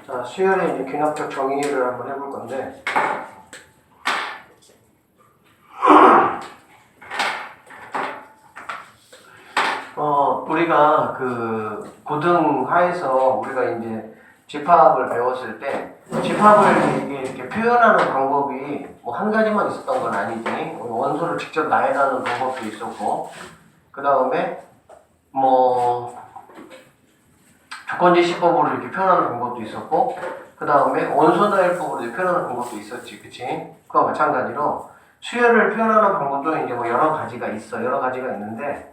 자, 수열의 이제 귀납적 정의를 한번 해볼 건데, 우리가 그 고등하에서 우리가 이제 집합을 배웠을 때, 집합을 이렇게 표현하는 방법이 뭐 한 가지만 있었던 건 아니지. 원소를 직접 나열하는 방법도 있었고, 그 다음에 뭐 조건제시법으로 이렇게 표현하는 방법도 있었고, 그 다음에 원소나열법으로 이렇게 표현하는 방법도 있었지, 그치? 그와 마찬가지로 수열을 표현하는 방법도 이제 뭐 여러 가지가 있어, 여러 가지가 있는데,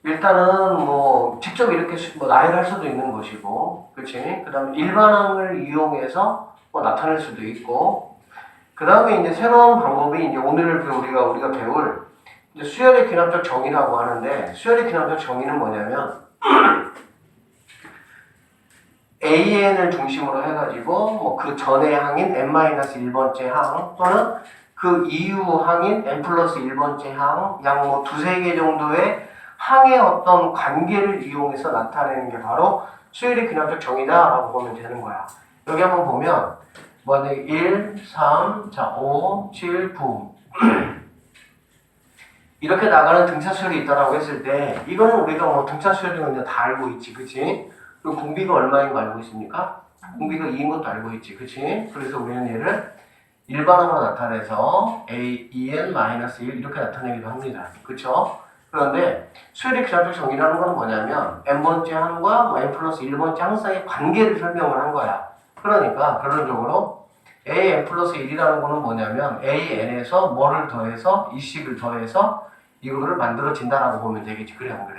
일단은 뭐 직접 이렇게 뭐 나열할 수도 있는 것이고, 그치? 그 다음에 일반항을 이용해서 뭐 나타낼 수도 있고, 그 다음에 이제 새로운 방법이 이제 오늘 우리가 배울 이제 수열의 귀납적 정의라고 하는데, 수열의 귀납적 정의는 뭐냐면 AN을 중심으로 해가지고 뭐 그 전의 항인 n-1번째 항 또는 그 이후 항인 n+1번째 항 양 뭐 두세 개 정도의 항의 어떤 관계를 이용해서 나타내는 게 바로 수열의 귀납적 정의다라고 보면 되는 거야. 여기 한번 보면 뭐네 1, 3, 자 5, 7, 9 이렇게 나가는 등차 수열이 있다라고 했을 때 이거는 우리가 뭐 등차 수열인 건 다 알고 있지, 그치? 그리고 공비가 얼마인 거 알고 있습니까? 공비가 2인 것도 알고 있지, 그치? 그래서 우리는 얘를 일반항으로 나타내서 AEN-1 이렇게 나타내기도 합니다. 그쵸? 그런데 수열의 귀납적 정의라는 건 뭐냐면 n번째 항과 뭐 n+1번째 항 사이의 관계를 설명을 한 거야. 그러니까 결론적으로 AN+1이라는 거는 뭐냐면 AN에서 뭐를 더해서 이 식을 더해서 이거를 만들어진다라고 보면 되겠지. 그래 안 그래?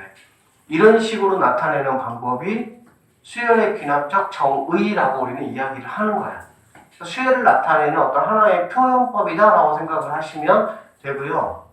이런 식으로 나타내는 방법이 수열의 귀납적 정의라고 우리는 이야기를 하는 거야. 수열을 나타내는 어떤 하나의 표현법이다라고 생각을 하시면 되고요.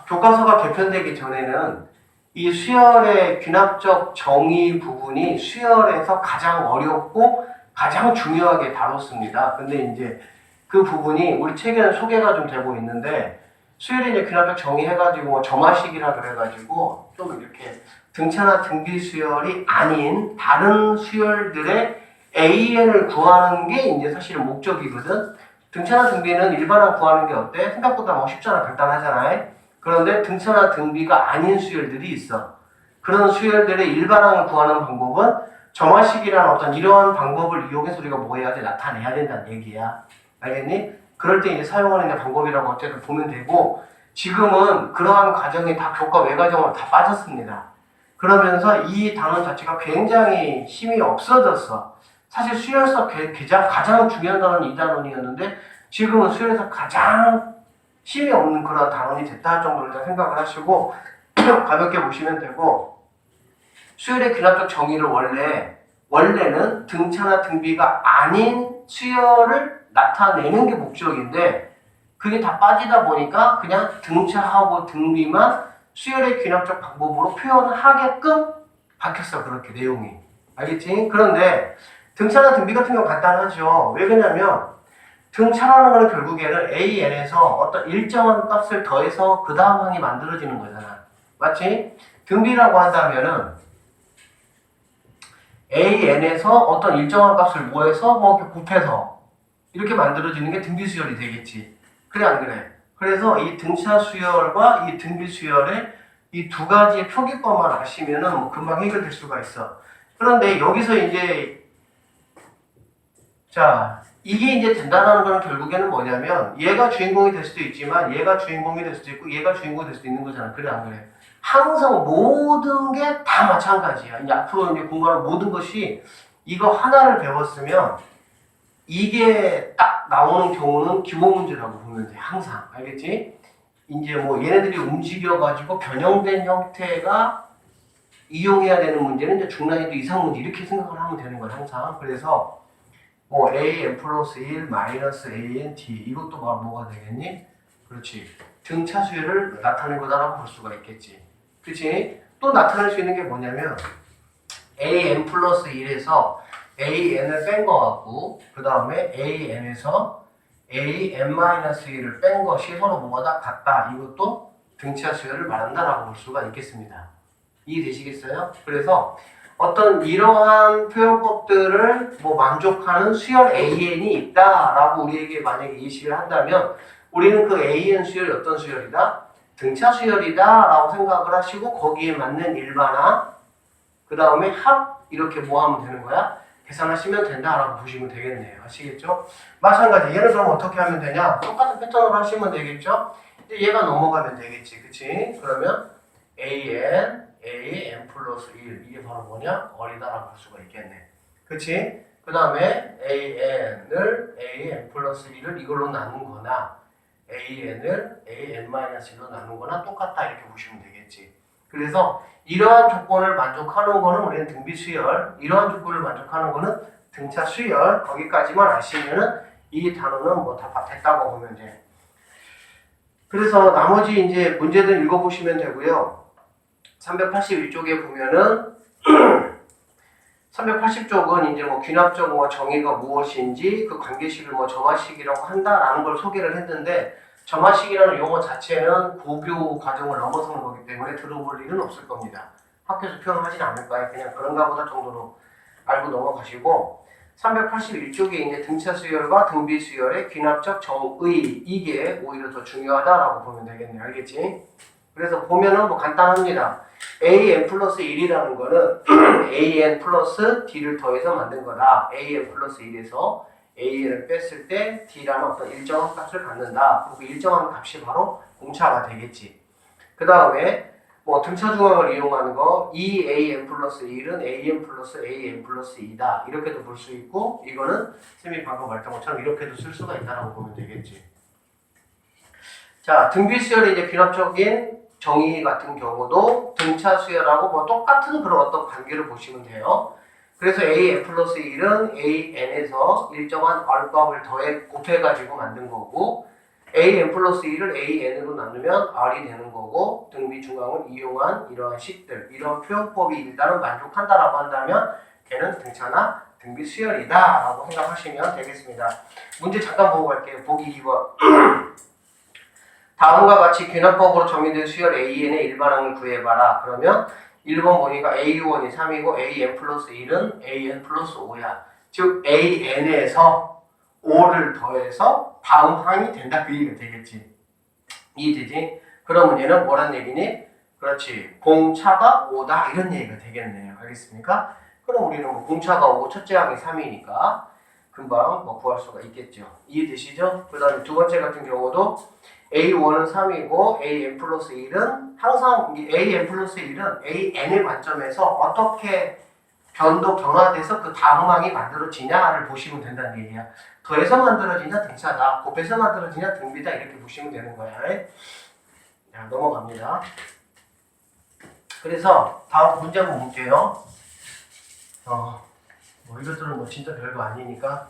교과서가 개편되기 전에는 이 수열의 귀납적 정의 부분이 수열에서 가장 어렵고 가장 중요하게 다뤘습니다. 근데 이제 그 부분이 우리 책에는 소개가 좀 되고 있는데 수열의 이제 귀납적 정의 해가지고 뭐 점화식이라 그래가지고 좀 이렇게 등차나 등비 수열이 아닌 다른 수열들의 AN을 구하는 게 이제 사실은 목적이거든. 등차나 등비는 일반항 구하는 게 어때? 생각보다 뭐 쉽잖아, 간단하잖아. 그런데 등차나 등비가 아닌 수열들이 있어. 그런 수열들의 일반항을 구하는 방법은 점화식이라는 어떤 이러한 방법을 이용해서 우리가 뭐 해야 돼? 나타내야 된다는 얘기야. 알겠니? 그럴 때 이제 사용하는 방법이라고 어쨌든 보면 되고, 지금은 그러한 과정이 다 교과 외과정으로 다 빠졌습니다. 그러면서 이 단원 자체가 굉장히 힘이 없어졌어. 사실 수열에서 가장 중요한 단원이 이 단원이었는데 지금은 수열에서 가장 힘이 없는 그런 단원이 됐다 할 정도로 생각을 하시고 가볍게 보시면 되고, 수열의 귀납적 정의를 원래는 등차나 등비가 아닌 수열을 나타내는 게 목적인데 그게 다 빠지다 보니까 그냥 등차하고 등비만 수열의 귀납적 방법으로 표현하게끔 바뀌었어. 그렇게 내용이. 알겠지? 그런데 등차나 등비 같은 경우 간단하죠. 왜 그러냐면 등차라는 거는 결국에는 AN에서 어떤 일정한 값을 더해서 그 다음 항이 만들어지는 거잖아. 맞지? 등비라고 한다면은 AN에서 어떤 일정한 값을 모해서 뭐 이렇게 곱해서 이렇게 만들어지는 게 등비 수열이 되겠지. 그래 안 그래? 그래서 이 등차 수열과 이 등비 수열의 이 두 가지의 표기법만 아시면은 뭐 금방 해결될 수가 있어. 그런데 여기서 이제 자, 이게 이제 된다는 건 결국에는 뭐냐면 얘가 주인공이 될 수도 있지만 얘가 주인공이 될 수도 있고 얘가 주인공이 될 수도 있는 거잖아. 그래 안 그래? 항상 모든 게 다 마찬가지야. 이제 앞으로 이제 공부하는 모든 것이 이거 하나를 배웠으면 이게 딱 나오는 경우는 기본 문제라고 보면 돼. 항상. 알겠지? 이제 뭐 얘네들이 움직여가지고 변형된 형태가 이용해야 되는 문제는 이제 중난이도 이상 문제 이렇게 생각을 하면 되는 거야. 항상. 그래서 뭐 AN+1 마이너스 ANT 이것도 바로 뭐가 되겠니? 그렇지. 등차 수열을 나타낸 거다라고 볼 수가 있겠지. 그치? 또 나타낼 수 있는 게 뭐냐면 AN+1에서 AN을 뺀 거 같고 그 다음에 AN에서 AN-1을 뺀 것이 서로 뭐가 같다. 이것도 등차 수열을 말한다라고 볼 수가 있겠습니다. 이해되시겠어요? 그래서 어떤 이러한 표현법들을 뭐 만족하는 수열 AN이 있다라고 우리에게 만약에 예시를 한다면 우리는 그 AN 수열이 어떤 수열이다? 등차 수열이다라고 생각을 하시고 거기에 맞는 일반항 그 다음에 합 이렇게 뭐 하면 되는 거야? 계산하시면 된다라고 보시면 되겠네요. 아시겠죠? 마찬가지 얘는 그럼 어떻게 하면 되냐? 똑같은 패턴으로 하시면 되겠죠? 이제 얘가 넘어가면 되겠지. 그치? 그러면 AN 플러스 1 이게 바로 뭐냐? 어리다라고 할 수가 있겠네. 그치? 그 다음에 AN 플러스 1을 이걸로 나눈 거나 AN을 AN-1로 나눈 거나 똑같다 이렇게 보시면 되겠지. 그래서 이러한 조건을 만족하는 거는 우리는 등비 수열, 이러한 조건을 만족하는 거는 등차 수열, 거기까지만 아시면은 이 단어는 뭐 다 됐다고 보면 돼. 그래서 나머지 이제 문제들 읽어보시면 되고요. 381쪽에 보면은 380쪽은 이제 뭐 귀납적 뭐 정의가 무엇인지 그 관계식을 뭐 점화식이라고 한다라는 걸 소개를 했는데 점화식이라는 용어 자체는 고교 과정을 넘어서는 거기 때문에 들어볼 일은 없을 겁니다. 학교에서 표현하진 않을 거예요. 그냥 그런가 보다 정도로 알고 넘어가시고 381쪽에 이제 등차 수열과 등비 수열의 귀납적 정의 이게 오히려 더 중요하다라고 보면 되겠네요. 알겠지? 그래서 보면은 뭐 간단합니다. AN 플러스 1이라는 거는 AN 플러스 D를 더해서 만든 거다. AN 플러스 1에서 AN을 뺐을 때 D라는 어떤 일정한 값을 갖는다. 그리고 일정한 값이 바로 공차가 되겠지. 그 다음에 뭐 등차 중앙을 이용하는 거 EAN 플러스 1은 AN 플러스 AN 플러스 2다. 이렇게도 볼 수 있고 이거는 쌤이 방금 말했던 것처럼 이렇게도 쓸 수가 있다라고 보면 되겠지. 자, 등비 수열의 이제 귀납적인 정의 같은 경우도 등차 수열하고 뭐 똑같은 그런 어떤 관계를 보시면 돼요. 그래서 AN 플러스 1은 AN에서 일정한 R값을 곱해가지고 만든 거고 AN 플러스 1을 AN으로 나누면 R이 되는 거고 등비 중앙을 이용한 이러한 식들, 이런 표현법이 일단은 만족한다라고 한다면 걔는 등차나 등비 수열이다 라고 생각하시면 되겠습니다. 문제 잠깐 보고 갈게요. 보기 2번. 다음과 같이 귀납법으로 정의된 수열 AN의 일반항을 구해봐라. 그러면 1번 보니까 A1이 3이고 AN 플러스 1은 AN 플러스 5야. 즉 AN에서 5를 더해서 다음 항이 된다 그 얘기가 되겠지. 이해되지? 그러면 얘는 뭐란 얘기니? 그렇지. 공차가 5다 이런 얘기가 되겠네요. 알겠습니까? 그럼 우리는 뭐 공차가 5고 첫째 항이 3이니까 금방 뭐 구할 수가 있겠죠. 이해되시죠? 그 다음에 두 번째 같은 경우도 A1은 3이고 AN 플러스 1은 항상 AN 플러스 1은 AN의 관점에서 어떻게 변화돼서 그 다음 항이 만들어지냐를 보시면 된다는 얘기야. 더해서 만들어지냐 등차다, 곱해서 만들어지냐 등비다 이렇게 보시면 되는 거야. 자, 넘어갑니다. 그래서 다음 문제 한번 볼게요. 뭐 이것들은 뭐 진짜 별거 아니니까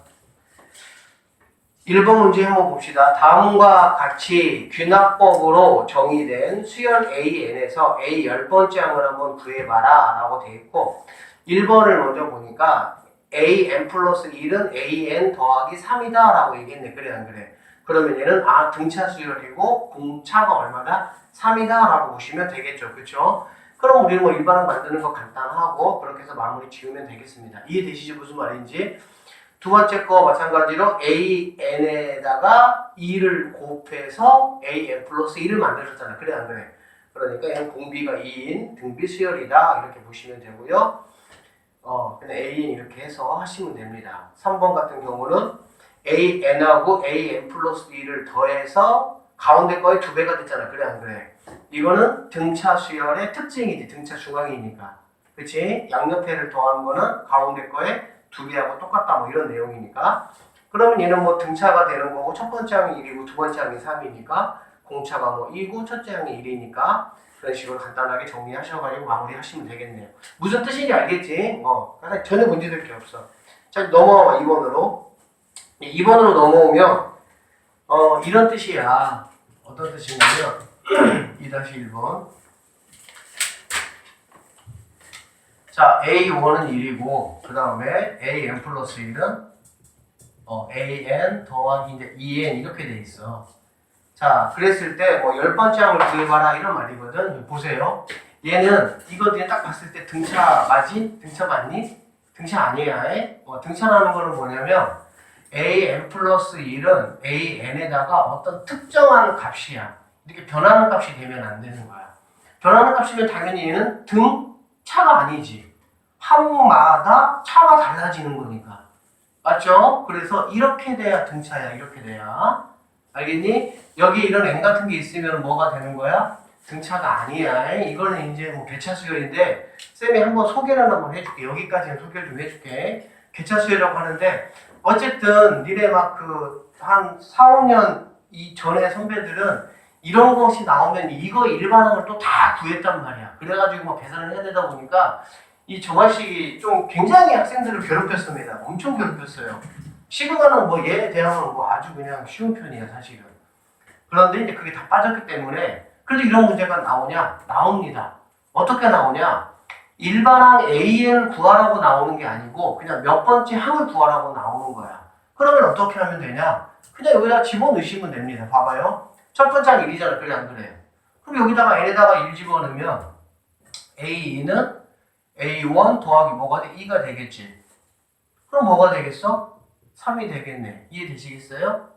1번 문제 한번 봅시다. 다음과 같이 귀납법으로 정의된 수열 AN에서 A 10번째 항을 한번 구해봐라 라고 돼 있고 1번을 먼저 보니까 AN 플러스 1은 AN 더하기 3이다 라고 얘기했네. 그래 안 그래? 그러면 얘는 등차 수열이고 공차가 얼마다? 3이다 라고 보시면 되겠죠. 그쵸? 그럼 우리는 뭐 일반항 만드는 거 간단하고 그렇게 해서 마무리 지으면 되겠습니다. 이해되시죠? 무슨 말인지? 두 번째 거 마찬가지로 AN에다가 2를 곱해서 AN 플러스 1을 만들었잖아. 그래 안 그래? 그러니까 얘는 공비가 2인 등비 수열이다 이렇게 보시면 되고요. 그냥 AN 이렇게 해서 하시면 됩니다. 3번 같은 경우는 AN하고 AN 플러스 2를 더해서 가운데 거의 2배가 됐잖아. 그래 안 그래? 이거는 등차 수열의 특징이지. 등차 중앙이니까. 그치? 양옆에를 더하는 거는 가운데 거에 2개하고 똑같다 뭐 이런 내용이니까 그러면 얘는 뭐 등차가 되는 거고 첫 번째 항이 1이고 두 번째 항이 3이니까 공차가 뭐 2고 첫째 항이 1이니까 그런 식으로 간단하게 정리하셔가지고 마무리하시면 되겠네요. 무슨 뜻인지 알겠지? 전혀 문제될 게 없어. 자 넘어와 2번으로 2번으로 넘어오면 이런 뜻이야. 어떤 뜻이냐면 2-1번 자, A1은 1이고, 그 다음에 AN 플러스 1은 AN 더하기 이제 2N 이렇게 돼 있어. 자, 그랬을 때 뭐 10번째 항을 구해봐라 이런 말이거든. 보세요. 얘는 이거 그냥 딱 봤을 때 등차 맞지? 등차 맞니? 등차 아니야. 등차라는 거는 뭐냐면 an 플러스 1은 an에다가 어떤 특정한 값이야. 이렇게 변하는 값이 되면 안 되는 거야. 변하는 값이면 당연히 얘는 등차가 아니지. 항마다 차가 달라지는 거니까. 맞죠? 그래서 이렇게 돼야 등차야. 이렇게 돼야. 알겠니? 여기 이런 n 같은 게 있으면 뭐가 되는 거야? 등차가 아니야. 이거는 이제 뭐 개차 수열인데 쌤이 한번 소개를 한번 해줄게. 여기까지는 소개를 좀 해줄게. 개차 수열이라고 하는데 어쨌든 니네 막 그 한 4, 5년 이전에 선배들은 이런 것이 나오면 이거 일반항을 또 다 구했단 말이야. 그래가지고 뭐 계산을 해야 되다 보니까 이 정화식이 좀 굉장히 학생들을 괴롭혔습니다. 엄청 괴롭혔어요. 시그마는 뭐 얘에 대항은 뭐 아주 그냥 쉬운 편이야 사실은. 그런데 이제 그게 다 빠졌기 때문에 그래도 이런 문제가 나오냐? 나옵니다. 어떻게 나오냐? 일반항 AN을 구하라고 나오는 게 아니고 그냥 몇 번째 항을 구하라고 나오는 거야. 그러면 어떻게 하면 되냐? 그냥 여기다 집어넣으시면 됩니다. 봐봐요. 첫 번째 항 1이잖아. 그래 안 그래? 그럼 여기다가 n에다가 1 집어넣으면 A2는 A1 더하기 뭐가 돼? 2가 되겠지. 그럼 뭐가 되겠어? 3이 되겠네. 이해되시겠어요?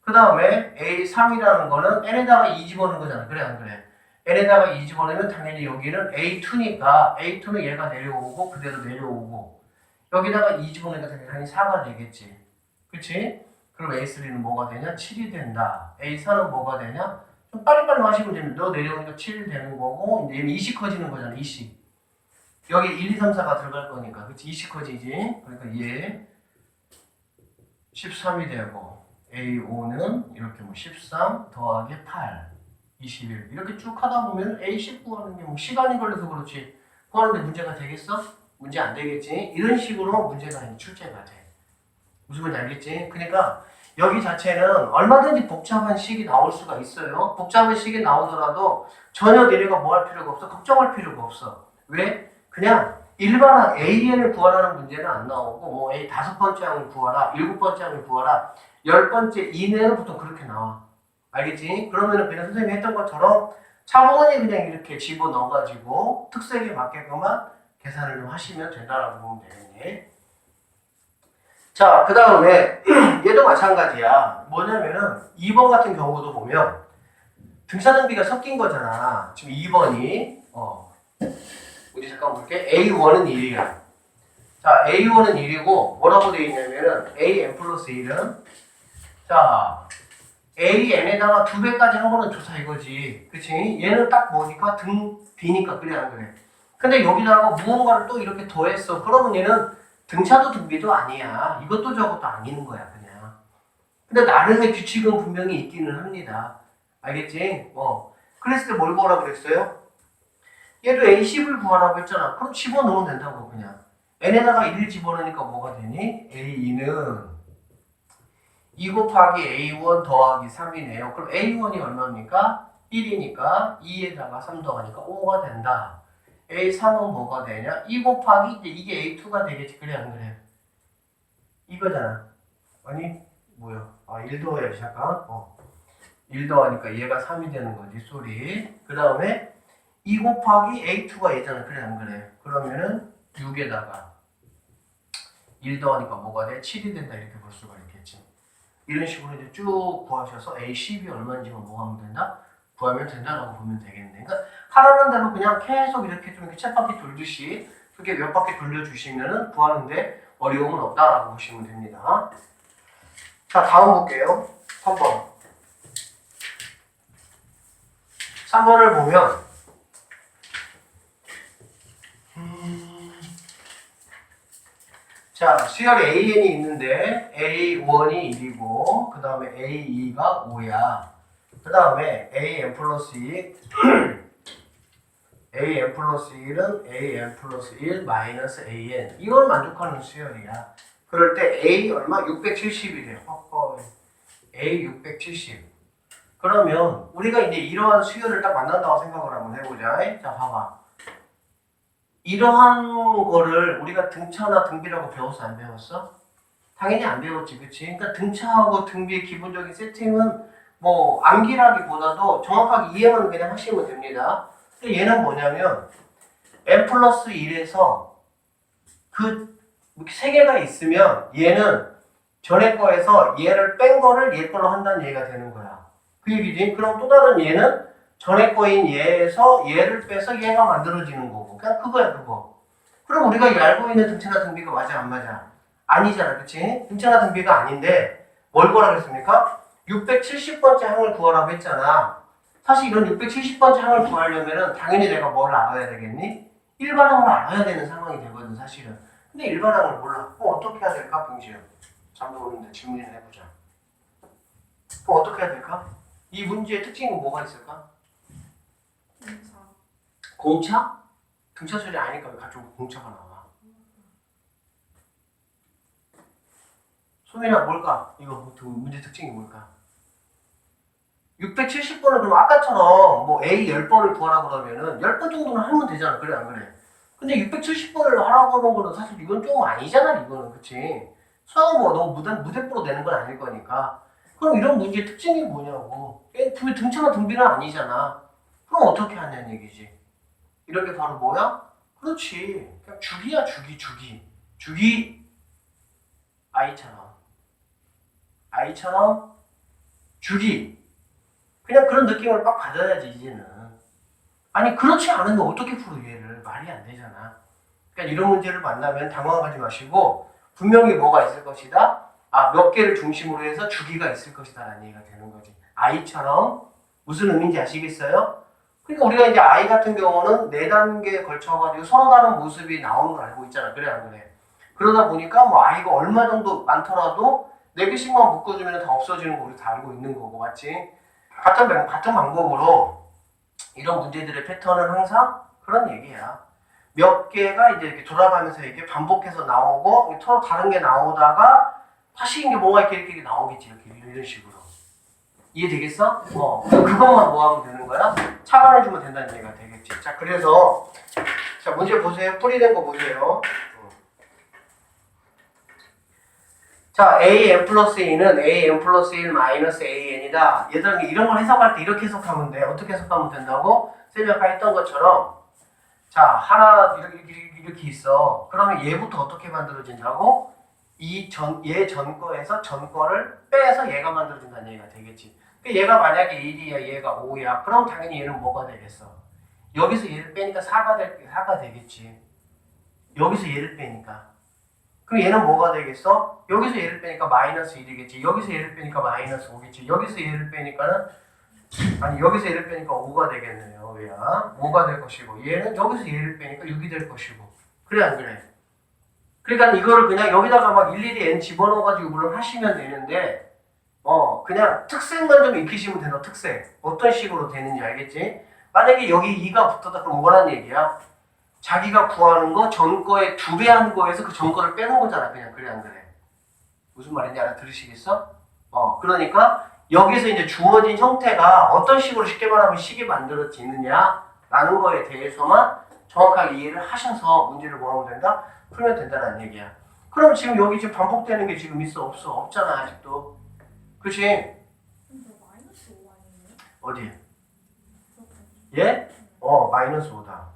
그 다음에 A3이라는 거는 n에다가 2 집어넣는 거잖아. 그래 안 그래? n에다가 2 집어넣으면 당연히 여기는 A2니까 A2는 얘가 내려오고 그대로 내려오고 여기다가 2 집어넣으니까 당연히 4가 되겠지. 그치? 그럼 A3는 뭐가 되냐? 7이 된다. A4는 뭐가 되냐? 좀 빨리빨리 하시면 됩니다. 너 내려오니까 7이 되는 거고 이제 20 커지는 거잖아. 20. 여기 1, 2, 3, 4가 들어갈 거니까. 그치? 20 커지지? 그러니까 얘 13이 되고 A5는 이렇게 뭐 13 더하기 8 21 이렇게 쭉 하다 보면 A10 구하는 게 뭐 시간이 걸려서 그렇지 구하는데 문제가 되겠어? 문제 안 되겠지? 이런 식으로 문제가 출제가 돼. 무슨 말인지 알겠지? 그러니까 여기 자체는 얼마든지 복잡한 식이 나올 수가 있어요. 복잡한 식이 나오더라도 전혀 니네가 뭐 할 필요가 없어. 걱정할 필요가 없어. 왜? 그냥 일반항 AN을 구하라는 문제는 안 나오고 뭐 A 5번째 항을 구하라, 7번째 항을 구하라, 10번째 이내는 보통 그렇게 나와. 알겠지? 그러면은 그냥 선생님이 했던 것처럼 차분히 그냥 이렇게 집어넣어가지고 특색에 맞게끔만 계산을 좀 하시면 된다라고 보면 되겠네. 자, 그 다음에 얘도 마찬가지야. 뭐냐면은 2번 같은 경우도 보면 등차 등비가 섞인 거잖아. 지금 2번이 우리 잠깐 볼게. A1은 1이야. 자, A1은 1이고 뭐라고 되어 있냐면은 AN 플러스 1은 자 AN에다가 2배까지 한 거는 조사 이거지. 그치? 얘는 딱 뭐니까 등 B니까 그래 안 그래? 근데 여기다가 무언가를 또 이렇게 더했어. 그러면 얘는 등차도 등비도 아니야. 이것도 저것도 아닌 거야 그냥. 근데 나름의 규칙은 분명히 있기는 합니다. 알겠지? 그랬을 때 뭘 구하라고 그랬어요? 얘도 A10을 구하라고 했잖아. 그럼 집어넣으면 된다고 그냥. n에다가 1을 집어넣으니까 뭐가 되니? A2는 2 곱하기 A1 더하기 3이네요. 그럼 A1이 얼마입니까? 1이니까 2에다가 3 더하니까 5가 된다. A3은 뭐가 되냐? 2 곱하기 이게 A2가 되겠지. 그래 안 그래? 이거잖아. 아니 뭐야? 1 더해야지 잠깐. 1 더하니까 얘가 3이 되는 거지. 쏘리. 그 다음에 2 곱하기 A2가 얘잖아. 그래 안 그래? 그러면은 6에다가 1 더하니까 뭐가 돼? 7이 된다. 이렇게 볼 수가 있겠지. 이런 식으로 이제 쭉 구하셔서 A10이 얼마인지만 뭐 하면 된다? 구하면 된다라고 보면 되겠네. 그러니까 하라는 대로 그냥 계속 이렇게 좀 쳇바퀴 돌듯이 그렇게 몇 바퀴 돌려주시면은 구하는데 어려움은 없다라고 보시면 됩니다. 자, 다음 볼게요. 3번. 3번을 보면 자, 수열이 AN이 있는데 A1이 1이고 그 다음에 A2가 5야. 그 다음에 AN 플러스 2 AN 플러스 1은 AN 플러스 1 마이너스 AN 이걸 만족하는 수열이야. 그럴 때 A 얼마? 670이래. A 670. 그러면 우리가 이제 이러한 수열을 딱 만난다고 생각을 한번 해보자. 자, 봐봐. 이러한 거를 우리가 등차나 등비라고 배웠어? 안 배웠어? 당연히 안 배웠지, 그치? 그러니까 등차하고 등비의 기본적인 세팅은 뭐 암기라기보다도 정확하게 이해만 그냥 하시면 됩니다. 근데 얘는 뭐냐면 n 플러스 1에서 그 세 개가 있으면 얘는 전에 거에서 얘를 뺀 거를 얘 걸로 한다는 얘기가 되는 거야. 그 얘기지. 그럼 또 다른 얘는 전에 거인 얘에서 얘를 빼서 얘가 만들어지는 거고. 그냥 그거야 그거. 그럼 우리가 알고 있는 등차나 등비가 맞아 안 맞아? 아니잖아. 그치? 등차나 등비가 아닌데 뭘 구하라 그랬습니까? 670번째 항을 구하라고 했잖아. 사실 이런 670번째 항을 구하려면은 당연히 내가 뭘 알아야 되겠니? 일반항을 알아야 되는 상황이 되거든 사실은. 근데 일반항을 몰라. 그럼 어떻게 해야 될까? 봉지야. 잠도 오는데 질문이나 해보자. 그럼 어떻게 해야 될까? 이 문제의 특징은 뭐가 있을까? 공차. 공차? 등차 소리 아니까 왜 갑자기 공차가 나와? 소민아 뭘까? 이거 문제 특징이 뭘까? 670번을 그럼 아까처럼 뭐 A 10번을 구하라 그러면은 10번 정도는 하면 되잖아. 그래 안 그래? 근데 670번을 하라고 하는 거는 사실 이건 좀 아니잖아. 이거는 그치? 수학은 뭐 너무 무대뽀로 되는 건 아닐 거니까. 그럼 이런 문제의 특징이 뭐냐고. 등차나 등비는 아니잖아. 그럼 어떻게 하냐는 얘기지. 이렇게 바로 뭐야? 그렇지. 그냥 주기야 주기. 주기 I처럼 주기. 그냥 그런 느낌을 빡 받아야지 이제는. 아니 그렇지 않으면 어떻게 풀어 얘를. 말이 안 되잖아. 그러니까 이런 문제를 만나면 당황하지 마시고 분명히 뭐가 있을 것이다. 몇 개를 중심으로 해서 주기가 있을 것이다 라는 얘기가 되는 거지. I처럼 무슨 의미인지 아시겠어요? 그러니까 우리가 이제 I 같은 경우는 4단계에 걸쳐가지고 서로 다른 모습이 나오는 걸 알고 있잖아. 그래 안 그래? 그러다 보니까 뭐 I가 얼마 정도 많더라도 4개씩만 묶어주면 다 없어지는 거 우리 다 알고 있는 거고 맞지? 같은 방법으로 이런 문제들의 패턴은 항상 그런 얘기야. 몇 개가 이제 이렇게 돌아가면서 이렇게 반복해서 나오고 서로 다른 게 나오다가 다시 이게 뭐가 이렇게 나오겠지. 이런 식으로. 이해되겠어? 그것만 뭐 하면 되는 거야? 차단해주면 된다는 얘기가 되겠지. 자, 그래서 자 문제 보세요. 풀이된 거 보세요. 자, an 플러스 2는 an 플러스 1 마이너스 an이다. 얘들아 이런 걸 해석할 때 이렇게 해석하면 돼. 어떻게 해석하면 된다고? 쌤이 아까 했던 것처럼 자, 하나 이렇게 있어. 그러면 얘부터 어떻게 만들어진다고? 얘 전 거에서 전 거를 빼서 얘가 만들어진다는 얘기가 되겠지. 얘가 만약에 1이야, 얘가 5야. 그럼 당연히 얘는 뭐가 되겠어? 여기서 얘를 빼니까 4가 되겠지. 여기서 얘를 빼니까. 그럼 얘는 뭐가 되겠어? 여기서 얘를 빼니까 마이너스 1이겠지. 여기서 얘를 빼니까 마이너스 5겠지. 여기서 얘를 빼니까는 여기서 얘를 빼니까 5가 되겠네요. 왜야? 5가 될 것이고 얘는 여기서 얘를 빼니까 6이 될 것이고. 그래 안 그래? 그러니까 이거를 그냥 여기다가 막 일일이 n 집어넣어가지고 물론 하시면 되는데 그냥 특색만 좀 익히시면 되는 특색. 어떤 식으로 되는지 알겠지? 만약에 여기 2가 붙었다 그럼 뭐라는 얘기야? 자기가 구하는 거 전 거에 2배 하는 거에서 그 전 거를 빼는 거잖아. 그냥 그래 안 그래? 무슨 말인지 알아들으시겠어? 그러니까 여기서 이제 주어진 형태가 어떤 식으로 쉽게 말하면 식이 만들어지느냐라는 거에 대해서만 정확하게 이해를 하셔서 문제를 뭐 하면 된다? 풀면 된다는 얘기야. 그럼 지금 여기 지금 반복되는 게 지금 있어? 없어? 없잖아 아직도. 그치? 근데 마이너스 5 아니에요? 어디? 얘? 마이너스 5다.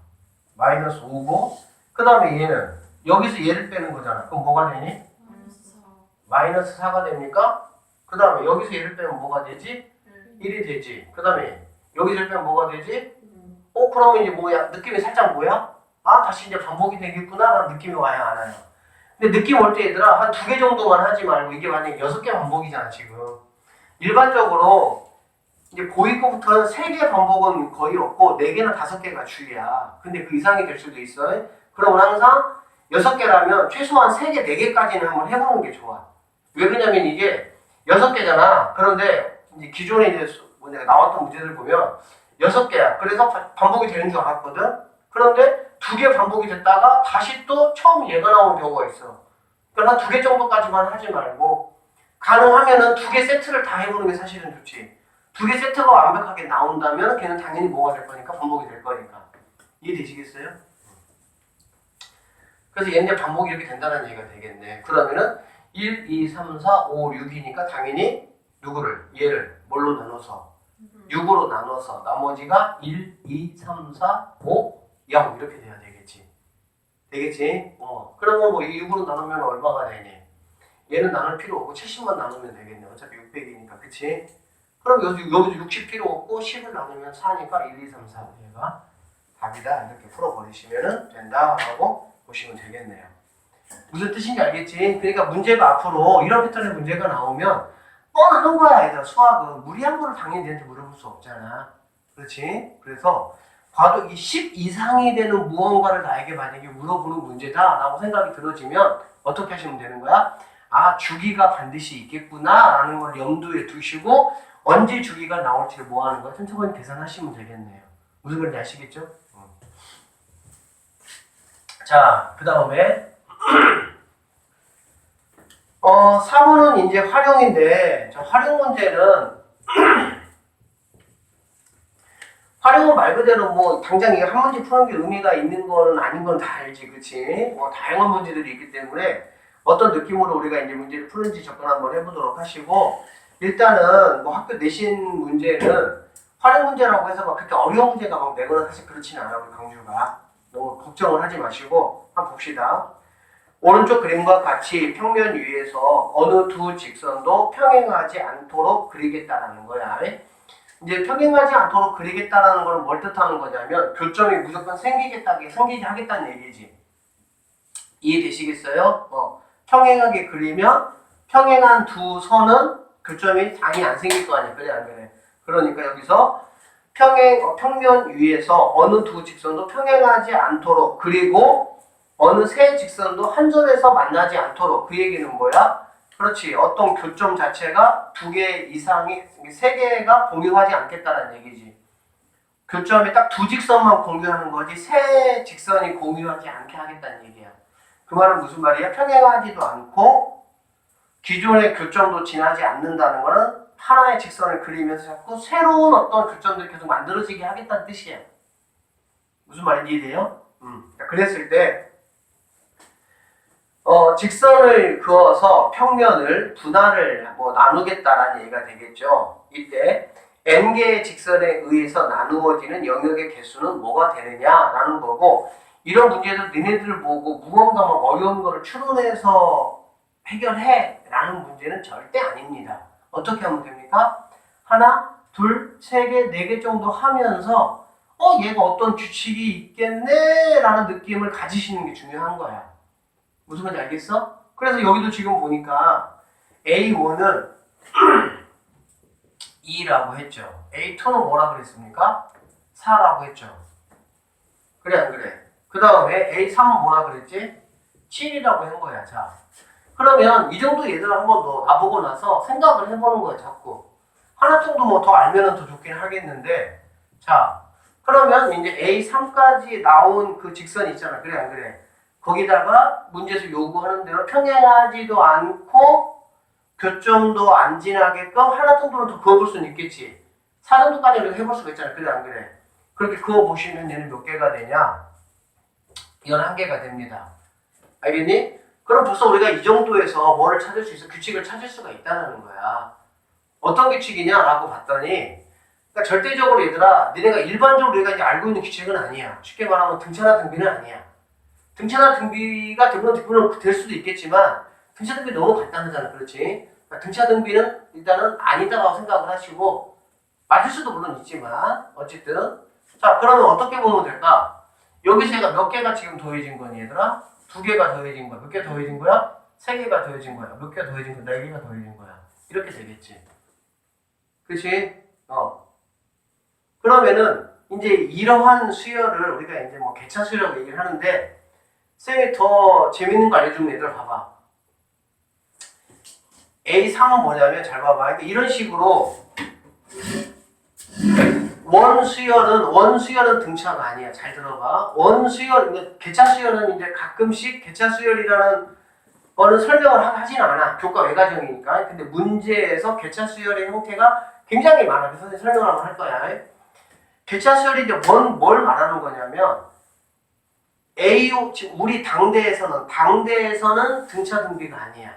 마이너스 5고 그 다음에 얘는 여기서 얘를 빼는 거잖아. 그럼 뭐가 되니? 마이너스 4. 마이너스 4가 됩니까? 그 다음에 여기서 얘를 빼면 뭐가 되지? 1이 되지. 그 다음에 여기서 얘를 빼면 뭐가 되지? 그러면 이제 뭐야? 느낌이 살짝 뭐야? 다시 이제 반복이 되겠구나 라는 느낌이 와요 안 와요? 근데 느낌 올 때 얘들아 한 2개 정도만 하지 말고 이게 만약에 6개 반복이잖아 지금. 일반적으로 이제 고2 거부터는 3개 반복은 거의 없고 4개나 5개가 주야. 근데 그 이상이 될 수도 있어요. 그러면 항상 6개라면 최소한 3개, 4개까지는 한번 해보는 게 좋아. 왜 그러냐면 이게 6개잖아. 그런데 이제 기존에 이제 나왔던 문제들 보면 6개야. 그래서 반복이 되는 줄 알았거든. 그런데 2개 반복이 됐다가 다시 또 처음 얘가 나오는 경우가 있어. 그러니까 한 2개 정도까지만 하지 말고 가능하면은 2개 세트를 다 해보는 게 사실은 좋지. 2개 세트가 완벽하게 나온다면 걔는 당연히 뭐가 될 거니까 반복이 될 거니까. 이해되시겠어요? 그래서 얘는 반복이 이렇게 된다는 얘기가 되겠네. 그러면은 1, 2, 3, 4, 5, 6이니까 당연히 누구를? 얘를 뭘로 나눠서? 6으로 나눠서 나머지가 1, 2, 3, 4, 5, 0 이렇게 돼야 되겠지. 되겠지? 그러면 뭐 6으로 나누면 얼마가 되니? 얘는 나눌 필요 없고 70만 나누면 되겠네. 어차피 600이니까. 그치? 그럼 여기도 60 필요 없고 10을 나누면 4니까 1, 2, 3, 4. 얘가 답이다. 이렇게 풀어버리시면 된다라고 보시면 되겠네요. 무슨 뜻인지 알겠지? 그러니까 문제가 앞으로 이런 패턴의 문제가 나오면 뻔한 거야. 얘들아. 수학은 무리한 거를 당연히 얘한테 물어볼 수 없잖아. 그렇지? 그래서 과도기 10 이상이 되는 무언가를 나에게 만약에 물어보는 문제다라고 생각이 들어지면 어떻게 하시면 되는 거야? 아, 주기가 반드시 있겠구나 라는 걸 염두에 두시고 언제 주기가 나올지를 뭐 하는 거야? 천천히 계산하시면 되겠네요. 무슨 말인지 아시겠죠? 자, 그 다음에 3번은 이제 활용인데 저 활용 문제는 활용은 말 그대로 뭐 당장 이게 한 문제 푸는 게 의미가 있는 거는 아닌 건 다 알지, 그치? 뭐 다양한 문제들이 있기 때문에 어떤 느낌으로 우리가 이제 문제를 푸는지 접근 한번 해보도록 하시고 일단은 뭐 학교 내신 문제는 활용 문제라고 해서 막 그렇게 어려운 문제가 막 내거나 사실 그렇지는 않아요, 우리 강주가. 너무 걱정을 하지 마시고 한번 봅시다. 오른쪽 그림과 같이 평면 위에서 어느 두 직선도 평행하지 않도록 그리겠다라는 거야. 이제 평행하지 않도록 그리겠다라는 건 뭘 뜻하는 거냐면 교점이 무조건 생기게 하겠다는 얘기지. 이해되시겠어요? 평행하게 그리면 평행한 두 선은 교점이 당연히 안 생길 거 아니야. 그래 안 그래? 그러니까 여기서 평면 위에서 어느 두 직선도 평행하지 않도록 그리고 어느 세 직선도 한 점에서 만나지 않도록 그 얘기는 뭐야? 그렇지. 어떤 교점 자체가 두 개 이상이 세 개가 공유하지 않겠다는 얘기지. 교점이 딱 두 직선만 공유하는 거지 세 직선이 공유하지 않게 하겠다는 얘기야. 그 말은 무슨 말이야? 평행하지도 않고 기존의 교점도 지나지 않는다는 거는 하나의 직선을 그리면서 자꾸 새로운 어떤 교점들이 계속 만들어지게 하겠다는 뜻이야. 무슨 말인지 이해돼요? 그랬을 때 직선을 그어서 평면을 분할을 나누겠다라는 얘기가 되겠죠. 이때 n개의 직선에 의해서 나누어지는 영역의 개수는 뭐가 되느냐라는 거고 이런 문제들 니네들 보고 무언가 막 어려운 거를 추론해서 해결해 라는 문제는 절대 아닙니다. 어떻게 하면 됩니까? 하나, 둘, 세 개, 네 개 정도 하면서 얘가 어떤 규칙이 있겠네 라는 느낌을 가지시는 게 중요한 거야. 무슨 말인지 알겠어? 그래서 여기도 지금 보니까 A1은 2라고 했죠. A2는 뭐라 그랬습니까? 4라고 했죠. 그래 안 그래? 그 다음에 A3은 뭐라 그랬지? 7이라고 한 거야. 자, 그러면 이 정도 얘들을 한번 더 놔보고 나서 생각을 해보는 거야. 자꾸 하나 정도 뭐 더 알면은 더 좋긴 하겠는데 자, 그러면 이제 A3까지 나온 그 직선이 있잖아. 그래 안 그래? 거기다가 문제에서 요구하는 대로 평행하지도 않고 교점도 안 지나게끔 하나 정도는 더 그어볼 수는 있겠지. 4 정도까지 우리가 해볼 수가 있잖아. 그래 안 그래? 그렇게 그어보시면 얘는 몇 개가 되냐? 이건 1개가 됩니다. 알겠니? 그럼 벌써 우리가 이 정도에서 뭐를 찾을 수 있어? 규칙을 찾을 수가 있다는 거야. 어떤 규칙이냐라고 봤더니 그러니까 절대적으로 얘들아 니네가 일반적으로 우리가 이제 알고 있는 규칙은 아니야. 쉽게 말하면 등차나 등비는 아니야. 등차나 등비가 대부분 될 수도 있겠지만 등차 등비 너무 간단하잖아. 그렇지? 그러니까 등차 등비는 일단은 아니다라고 생각을 하시고 맞을 수도 물론 있지만 어쨌든 자 그러면 어떻게 보면 될까? 여기서 얘가 몇 개가 지금 더해진 거니 얘들아? 2개가 더해진 거야. 몇 개 더해진 거야? 3개가 더해진 거야. 몇 개 더해진 거야? 4개가 더해진 거야. 이렇게 되겠지. 그치? 그러면은 이제 이러한 수열을 우리가 이제 뭐 개차 수열이라고 얘기를 하는데 쌤이 더 재밌는 거 알려주면 얘들아 봐봐. A3은 뭐냐면 잘 봐봐. 이런 식으로 원수열은 등차가 아니야. 잘 들어봐. 원수열, 개차 수열은 이제 가끔씩 개차 수열이라는 거는 설명을 하진 않아. 교과 외과정이니까. 근데 문제에서 개차 수열의 형태가 굉장히 많아. 그래서 선생님 설명을 한번 할 거야. 개차 수열이 이제 뭘 말하는 거냐면 우리 당대에서는 등차 등비가 아니야.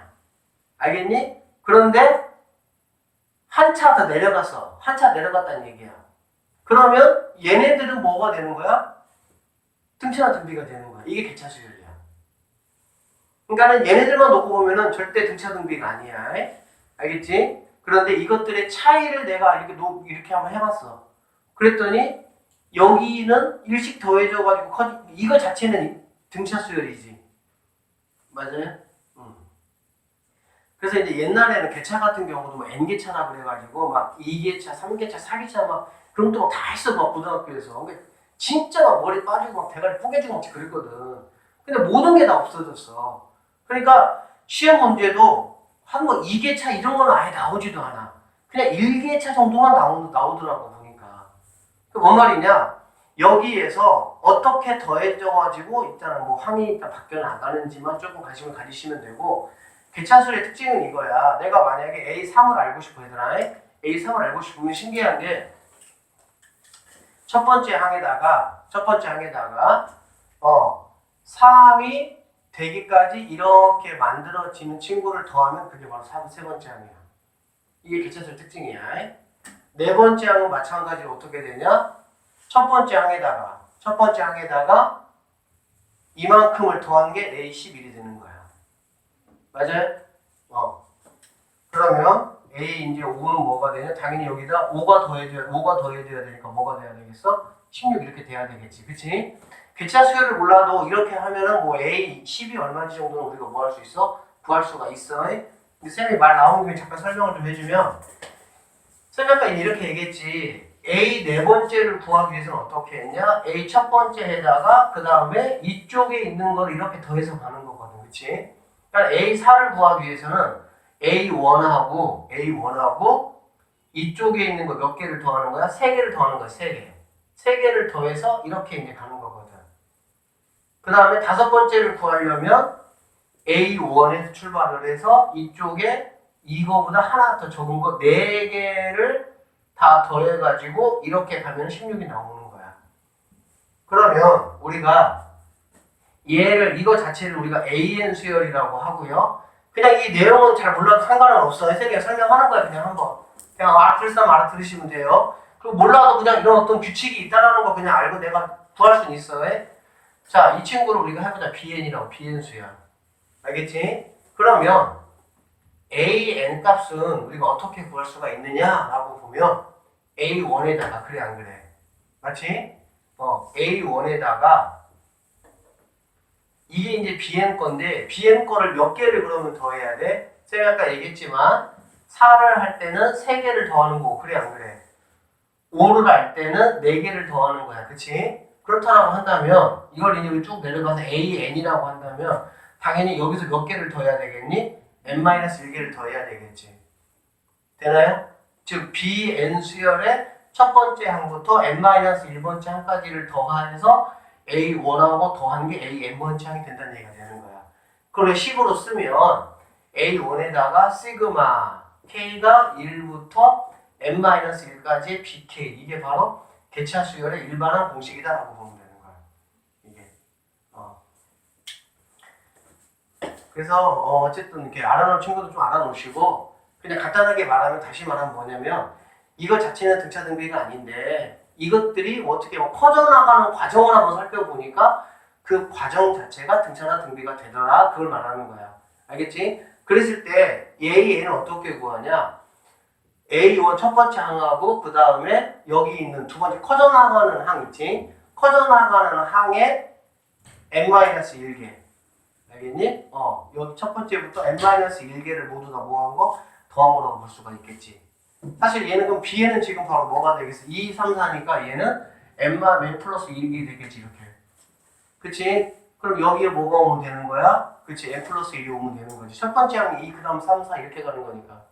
알겠니? 그런데 한 차 더 내려갔어. 한 차 내려갔다는 얘기야. 그러면 얘네들은 뭐가 되는 거야? 등차나 등비가 되는 거야. 이게 개차 수열이야. 그러니까는 얘네들만 놓고 보면은 절대 등차 등비가 아니야. 알겠지? 그런데 이것들의 차이를 내가 이렇게 한번 해봤어. 그랬더니 여기는 일씩 더해져가지고 이거 자체는 등차 수열이지. 맞아요? 그래서 이제 옛날에는 개차 같은 경우도 뭐 N개차라 그래가지고 막 2개차, 3개차, 4개차 막 그런 것도 다 했어. 막 고등학교에서. 근데 진짜 막 머리 빠지고 막 대가리 뽀개지고 막 그랬거든. 근데 모든 게 다 없어졌어. 그러니까 시험 문제도 한 뭐 2개차 이런 건 아예 나오지도 않아. 그냥 1개차 정도만 나오더라고 보니까. 그 뭔 말이냐? 여기에서 어떻게 더해져가지고 일단은 뭐 항이 일단 바뀌어 나가는지만 조금 관심을 가지시면 되고, 개차수의 특징은 이거야. 내가 만약에 A3을 알고 싶어 얘들아. A3을 알고 싶으면 신기한 게 첫 번째 항에다가 3이 되기까지 이렇게 만들어지는 친구를 더하면 그게 바로 세 번째 항이야. 이게 개차수의 특징이야. 네 번째 항은 마찬가지로 어떻게 되냐? 첫 번째 항에다가 이만큼을 더한 게 A11이 되는 거야. 맞아요? 그러면 A 이제 5는 뭐가 되냐? 당연히 여기다 5가 더해져야 되니까 뭐가 돼야 되겠어? 16 이렇게 돼야 되겠지. 그치? 개차 수열을 몰라도 이렇게 하면은 뭐 A 10이 얼마인지 정도는 우리가 뭐 할 수 있어? 구할 수가 있어. 근데 쌤이 말 나온 김에 잠깐 설명을 좀 해주면, 쌤이 아까 이렇게 얘기했지. A 네 번째를 구하기 위해서는 어떻게 했냐? A 첫 번째에다가 그 다음에 이쪽에 있는 걸 이렇게 더해서 가는 거거든. 그치? 그러니까 A4를 구하기 위해서는 A1하고 이쪽에 있는 거 몇 개를 더하는 거야? 3개를 더하는 거야. 3개. 3개를 더해서 이렇게 이제 가는 거거든. 그 다음에 다섯 번째를 구하려면 A1에서 출발을 해서 이쪽에 이거보다 하나 더 적은 거 4개를 다 더해가지고 이렇게 가면 16이 나오는 거야. 그러면 우리가 이거 자체를 우리가 AN 수열이라고 하고요. 그냥 이 내용은 잘 몰라도 상관은 없어요. 그냥 설명하는 거야. 그냥 한번. 그냥 알아들을 사람 알아들으시면 돼요. 그리고 몰라도 그냥 이런 어떤 규칙이 있다는 거 그냥 알고 내가 구할 수는 있어요. 자, 이 친구를 우리가 해보자. BN이라고. BN 수열. 알겠지? 그러면 AN 값은 우리가 어떻게 구할 수가 있느냐라고 보면 A1에다가, 그래 안 그래? 맞지? A1에다가 이게 이제 BN 건데, BN 거를 몇 개를 그러면 더해야 돼? 제가 아까 얘기했지만 4를 할 때는 3개를 더하는 거고, 그래 안 그래? 5를 할 때는 4개를 더하는 거야. 그치? 그렇다라고 한다면 이걸 이제 쭉 내려가서 AN이라고 한다면 당연히 여기서 몇 개를 더해야 되겠니? N-1개를 더해야 되겠지. 되나요? 즉 BN 수열의 첫 번째 항부터 N-1번째 항까지를 더해서 A1하고 더한 게 AN 번째 항이 된다는 얘기가 되는 거야. 그걸 식으로 쓰면 A1에다가 시그마 K가 1부터 N-1까지 BK, 이게 바로 개차 수열의 일반한 공식이다라고 보면 되는 거야. 이게. 그래서 어쨌든 이렇게 알아놓을 친구도 좀 알아놓으시고, 그냥 간단하게 말하면, 다시 말하면 뭐냐면 이거 자체는 등차 등비가 아닌데 이것들이 어떻게 커져나가는 과정을 한번 살펴보니까 그 과정 자체가 등차나 등비가 되더라. 그걸 말하는 거야. 알겠지? 그랬을 때 A는 어떻게 구하냐? A1 첫 번째 항하고 그 다음에 여기 있는 두 번째 커져나가는 항 있지? 커져나가는 항에 N-1개. 알겠니? 여기 첫 번째부터 N-1개를 모두 다 모아한 거 더한 거라고 볼 수가 있겠지. 사실 얘는 그럼 B에는 지금 바로 뭐가 되겠어? 2, 3, 4니까 얘는 N 플러스 1이 되겠지, 이렇게. 그치? 그럼 여기에 뭐가 오면 되는 거야? 그치? N 플러스 1이 오면 되는 거지. 첫 번째 항이 2, 그 다음 3, 4 이렇게 가는 거니까.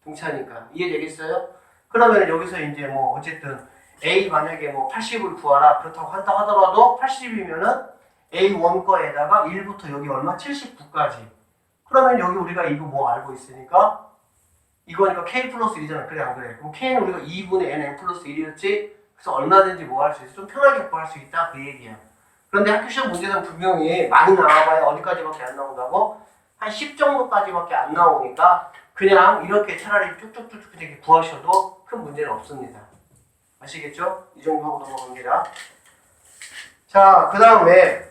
등차니까. 이해되겠어요? 그러면 여기서 이제 뭐 어쨌든 A 만약에 뭐 80을 구하라 그렇다고 한다 하더라도 80이면은 A1 거에다가 1부터 여기 얼마? 79까지. 그러면 여기 우리가 이거 뭐 알고 있으니까 이거니까 K 플러스 1이잖아. 그래 안 그래? 그럼 K는 우리가 2분의 N 플러스 1이었지? 그래서 얼마든지 뭐 할 수 있어. 좀 편하게 구할 수 있다. 그 얘기야. 그런데 학교 시험 문제는 분명히 많이 나와봐야 어디까지밖에 안 나온다고? 한 10 정도까지밖에 안 나오니까 그냥 이렇게 차라리 쭉쭉쭉쭉 이렇게 구하셔도 큰 문제는 없습니다. 아시겠죠? 이 정도 하고 넘어갑니다. 자, 그 다음에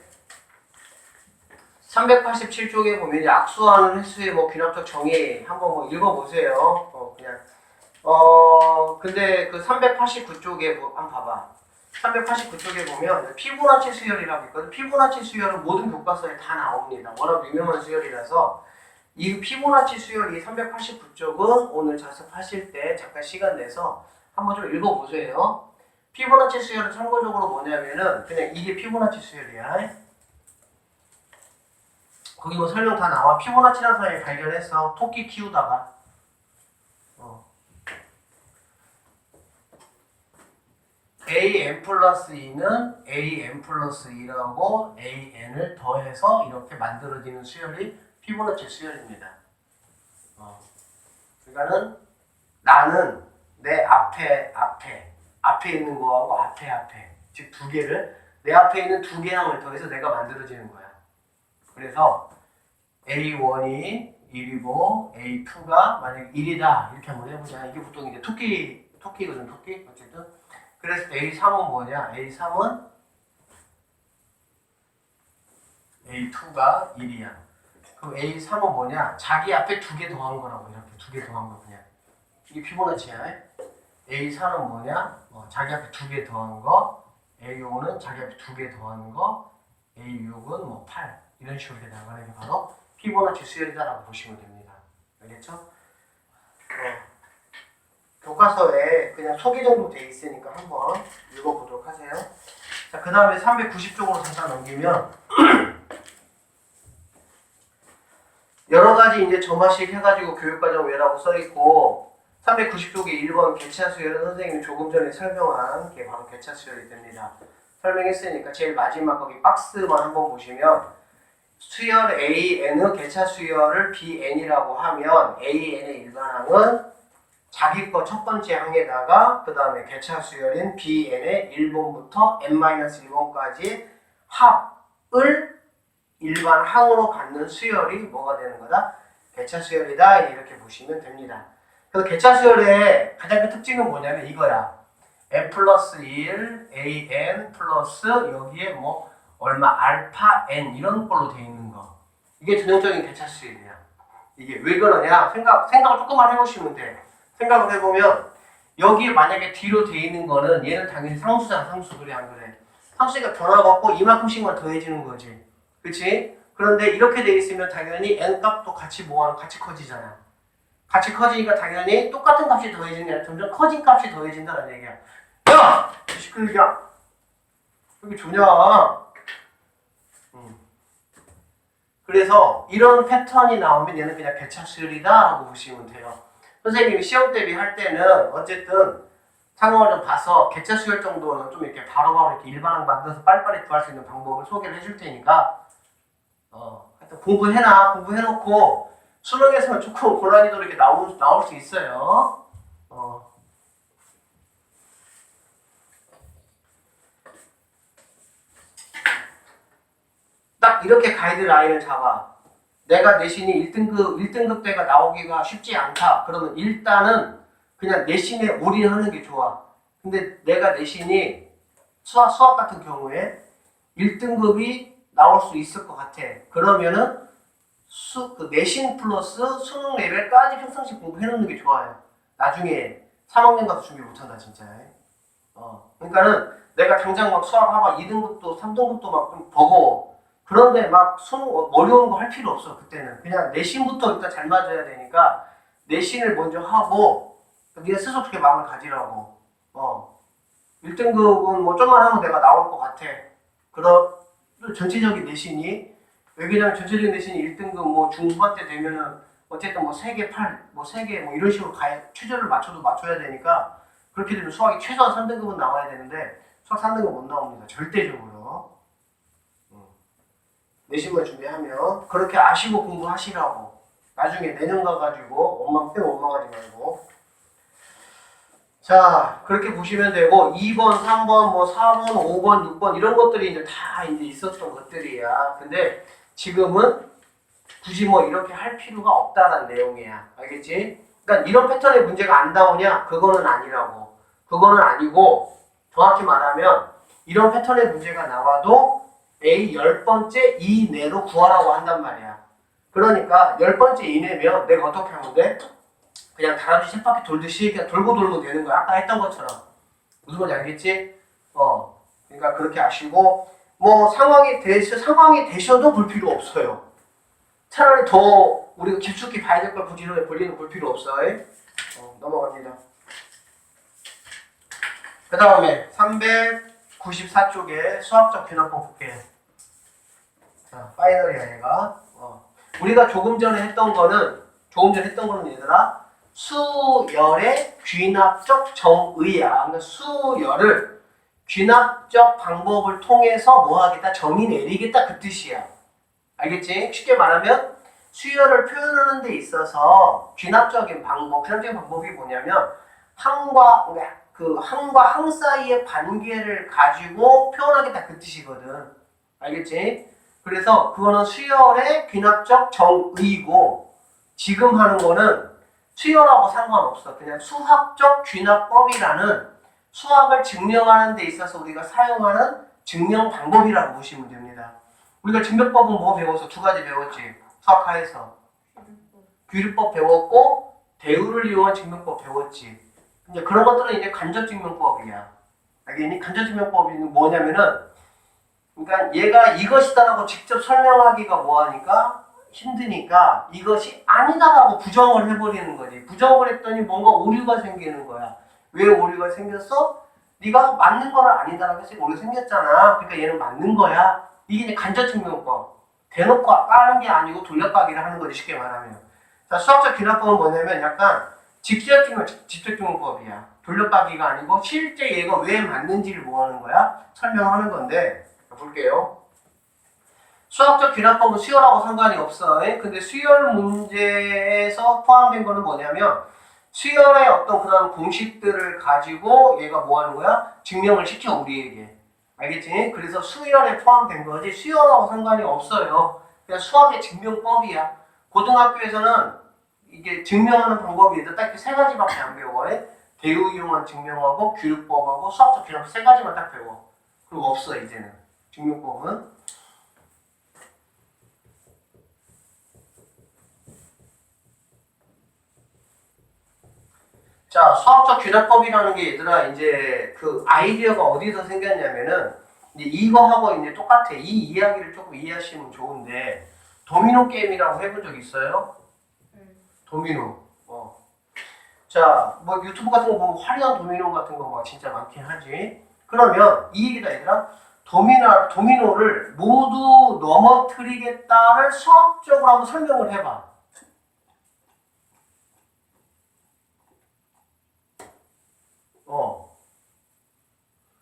387쪽에 보면 이제 악수하는 횟수의 뭐 귀납적 정의 한번 뭐 읽어보세요. 근데 그 389쪽에 한번 봐봐. 389쪽에 보면 피보나치 수열이라고 있거든. 피보나치 수열은 모든 교과서에 다 나옵니다. 워낙 유명한 수열이라서 이 피보나치 수열이 389쪽은 오늘 자습하실 때 잠깐 시간 내서 한번 좀 읽어보세요. 피보나치 수열은 참고적으로 뭐냐면은 그냥 이게 피보나치 수열이야. 거기 뭐 설명 다 나와. 피보나치라는 사람이 발견했어. 토끼 키우다가. an 플러스 2는 an 플러스 2라고 an을 더해서 이렇게 만들어지는 수열이 피보나치 수열입니다. 그러니까는 나는 내 앞에 있는 거하고 앞에 즉 두 개를 내 앞에 있는 두 개 항을 더해서 내가 만들어지는 거야. 그래서 A1이 1이고 A2가 만약에 1이다 이렇게 한번 해보자. 이게 보통 이제 토끼거든. 토끼 어쨌든 그래서 A3은 뭐냐? A3은 A2가 1이야. 그럼 A3은 뭐냐? 자기 앞에 두 개 더한 거라고. 이렇게 두 개 더한 거 그냥. 이게 피보나치야. A4는 뭐냐? 자기 앞에 두 개 더한 거. A5는 자기 앞에 두 개 더한 거. A6은 뭐 8. 이런 식으로 이렇게 나가는 게 바로 피보나치 수열이다라고 보시면 됩니다. 알겠죠? 교과서에 그냥 소개 정도 돼 있으니까 한번 읽어보도록 하세요. 자, 그 다음에 390쪽으로 잠깐 넘기면 여러 가지 이제 점화식 해가지고 교육과정 외라고 써있고 390쪽에 1번 개차수열은 선생님이 조금 전에 설명한 게 바로 개차수열이 됩니다. 설명했으니까 제일 마지막 거기 박스만 한번 보시면 수열 AN의 개차수열을 BN이라고 하면 AN의 일반항은 자기 거 첫 번째 항에다가 그 다음에 개차수열인 BN의 1번부터 n-1번까지 합을 일반 항으로 갖는 수열이 뭐가 되는 거다? 개차수열이다 이렇게 보시면 됩니다. 그래서 개차수열의 가장 큰 특징은 뭐냐면 이거야. n 플러스 1, an 플러스 여기에 뭐 얼마 알파 n 이런 걸로 돼 있는 거. 이게 전형적인 개차수열이야. 이게 왜 그러냐? 생각을 조금만 해보시면 돼. 생각을 해보면 여기에 만약에 뒤로 돼 있는 거는 얘는 당연히 상수잖아. 상수. 그래 안 그래? 상수가 변화가 없고 이만큼씩만 더해지는 거지. 그치? 그런데 이렇게 돼 있으면 당연히 n 값도 같이 뭐하면 같이 커지잖아. 같이 커지니까 당연히 똑같은 값이 더해지는 게 아니라 점점 커진 값이 더해진다는 얘기야. 야! 시끄러기야. 여기 좋냐? 그래서 이런 패턴이 나오면 얘는 그냥 개차수열이다 라고 보시면 돼요. 선생님이 시험 대비 할 때는 어쨌든 상황을 좀 봐서 개차수열 정도는 좀 이렇게 바로바로 이렇게 일반항 만들어서 빨리빨리 구할 수 있는 방법을 소개를 해줄 테니까 하여튼 공부해놓고 수능에서는 조금 곤란히도 이렇게 나올 수 있어요. 딱 이렇게 가이드라인을 잡아. 내가 내신이 1등급 대가 나오기가 쉽지 않다. 그러면 일단은 그냥 내신에 올인하는 게 좋아. 근데 내가 내신이 수학 같은 경우에 1등급이 나올 수 있을 것 같아. 그러면은 그 내신 플러스 수능 레벨까지 평상시 공부해놓는 게 좋아요. 나중에 3학년 가서 준비 못한다 진짜. 그러니까는 내가 당장 막 수학 하봐 2등급도 3등급도 막 좀 버거워. 그런데 막 수능 어려운 거 할 필요 없어. 그때는 그냥 내신부터 일단 잘 맞아야 되니까 내신을 먼저 하고 네가 스스로 그렇게 마음을 가지라고. 1등급은 뭐 좀만 하면 내가 나올 것 같아. 그럼 전체적인 내신이 왜냐면 전체적인 내신이 1등급 뭐 중후반 때 되면은 어쨌든 뭐 3개 8, 뭐 3개 뭐 이런 식으로 최저를 맞춰야 되니까 그렇게 되면 수학이 최소한 3등급은 나와야 되는데 수학 3등급 못 나옵니다. 절대적으로. 내신만 준비하면 그렇게 아시고 공부하시라고. 나중에 내년 가가지고 원망하지 말고. 자, 그렇게 보시면 되고 2번, 3번, 뭐 4번, 5번, 6번 이런 것들이 이제 다 이제 있었던 것들이야. 근데 지금은 굳이 뭐 이렇게 할 필요가 없다라는 내용이야. 알겠지? 그러니까 이런 패턴의 문제가 안 나오냐? 그거는 아니라고. 그거는 아니고 정확히 말하면 이런 패턴의 문제가 나와도 A 10번째 이내로 구하라고 한단 말이야. 그러니까 10번째 이내면 내가 어떻게 하면 돼? 그냥 다람쥐 쳇바퀴 돌듯이 그냥 돌고 돌고 되는 거야. 아까 했던 것처럼. 무슨 말인지 알겠지? 그러니까 그렇게 아시고 뭐 상황이 되셔도 볼 필요 없어요. 차라리 더 우리가 깊숙이 봐야 될 걸 부지런히 볼 필요 없어. 넘어갑니다. 그 다음에 394쪽에 수학적 귀납법 볼게요. 자, 파이널이야 얘가. 우리가 조금 전에 했던 거는 얘들아 수열의 귀납적 정의야. 그러니까 수열을 귀납적 방법을 통해서 뭐 하겠다? 정의 내리겠다 그 뜻이야. 알겠지? 쉽게 말하면 수열을 표현하는 데 있어서 귀납적인 방법이 뭐냐면 항과 항 사이의 관계를 가지고 표현하겠다 그 뜻이거든. 알겠지? 그래서 그거는 수열의 귀납적 정의고 지금 하는 거는 수열하고 상관없어. 그냥 수학적 귀납법이라는 수학을 증명하는 데 있어서 우리가 사용하는 증명 방법이라고 보시면 됩니다. 우리가 증명법은 뭐 배워서 두 가지 배웠지. 수학하에서 규律법 배웠고 대우를 이용한 증명법 배웠지. 이제 그런 것들은 이제 간접 증명법이야. 알겠니? 간접 증명법이 뭐냐면은 그러니까 얘가 이것이다라고 직접 설명하기가 뭐하니까 힘드니까 이것이 아니다라고 부정을 해버리는 거지. 부정을 했더니 뭔가 오류가 생기는 거야. 왜 오류가 생겼어? 네가 맞는 거는 아니다라고 해서 오류가 생겼잖아. 그러니까 얘는 맞는 거야. 이게 이제 간접 증명법. 대놓고 까는 게 아니고 돌려까기를 하는 거지 쉽게 말하면. 자, 수학적 귀납법은 뭐냐면 약간 직접 증명법이야. 돌려까기가 아니고 실제 얘가 왜 맞는지를 뭐 하는 거야? 설명하는 건데 볼게요. 수학적 귀납법은 수열하고 상관이 없어. 근데 수열 문제에서 포함된 거는 뭐냐면 수열의 어떤 그런 공식들을 가지고 얘가 뭐 하는 거야? 증명을 시켜 우리에게. 알겠지? 그래서 수열에 포함된 거지 수열하고 상관이 없어요. 그냥 수학의 증명법이야. 고등학교에서는 이게 증명하는 방법이 딱 세 가지밖에 안 배워. 대우 이용한 증명하고 규律법하고 수학적 귀납법 세 가지만 딱 배워. 그리고 없어 이제는 증명법은. 자, 수학적 귀납법이라는 게 얘들아 이제 그 아이디어가 어디서 생겼냐면은 이제 이거하고 이제 똑같아. 이 이야기를 조금 이해하시면 좋은데 도미노 게임이라고 해본 적 있어요? 도미노. 자, 뭐 유튜브 같은 거 보면 화려한 도미노 같은 거 막 진짜 많긴 하지. 그러면 이 얘기다 얘들아. 도미노를 모두 넘어뜨리겠다를 수학적으로 한번 설명을 해봐.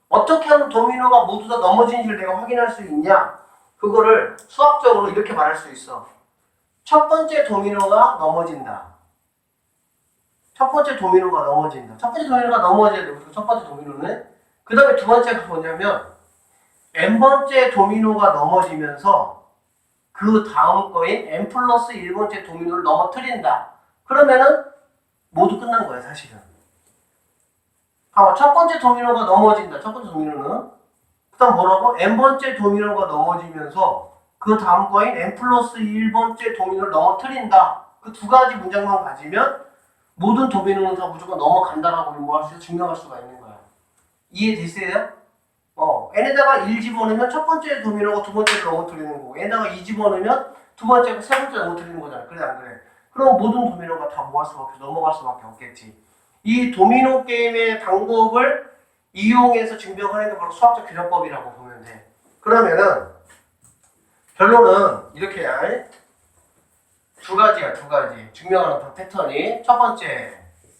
어떻게 하면 도미노가 모두 다 넘어진지를 내가 확인할 수 있냐? 그거를 수학적으로 이렇게 말할 수 있어. 첫 번째 도미노가 넘어진다. 첫 번째 도미노가 넘어져야 돼. 첫 번째 도미노는. 그 다음에 두 번째가 뭐냐면 n번째 도미노가 넘어지면서 그 다음 거인 n 플러스 1번째 도미노를 넘어뜨린다. 그러면은 모두 끝난 거야 사실은. 첫 번째 도미노가 넘어진다. 첫 번째 도미노는 그 다음 뭐라고? n번째 도미노가 넘어지면서 그 다음 거인 n 플러스 1번째 도미노를 넘어뜨린다. 그 두 가지 문장만 가지면 모든 도미노는 다 무조건 넘어간다라고 뭐 할 수, 증명할 수가 있는 거야. 이해되세요? n에다가 1 집어넣으면 첫 번째 도미노가 두 번째를 넘어뜨리는 거고 n에다가 2 집어넣으면 두 번째가 세 번째 넘어뜨리는 거잖아. 그래 안 그래? 그럼 모든 도미노가 다 뭐 할 수밖에 넘어갈 수밖에 없겠지. 이 도미노 게임의 방법을 이용해서 증명하는 게 바로 수학적 귀납법이라고 보면 돼. 그러면은 결론은 이렇게 두 가지야. 증명하는 패턴이. 첫 번째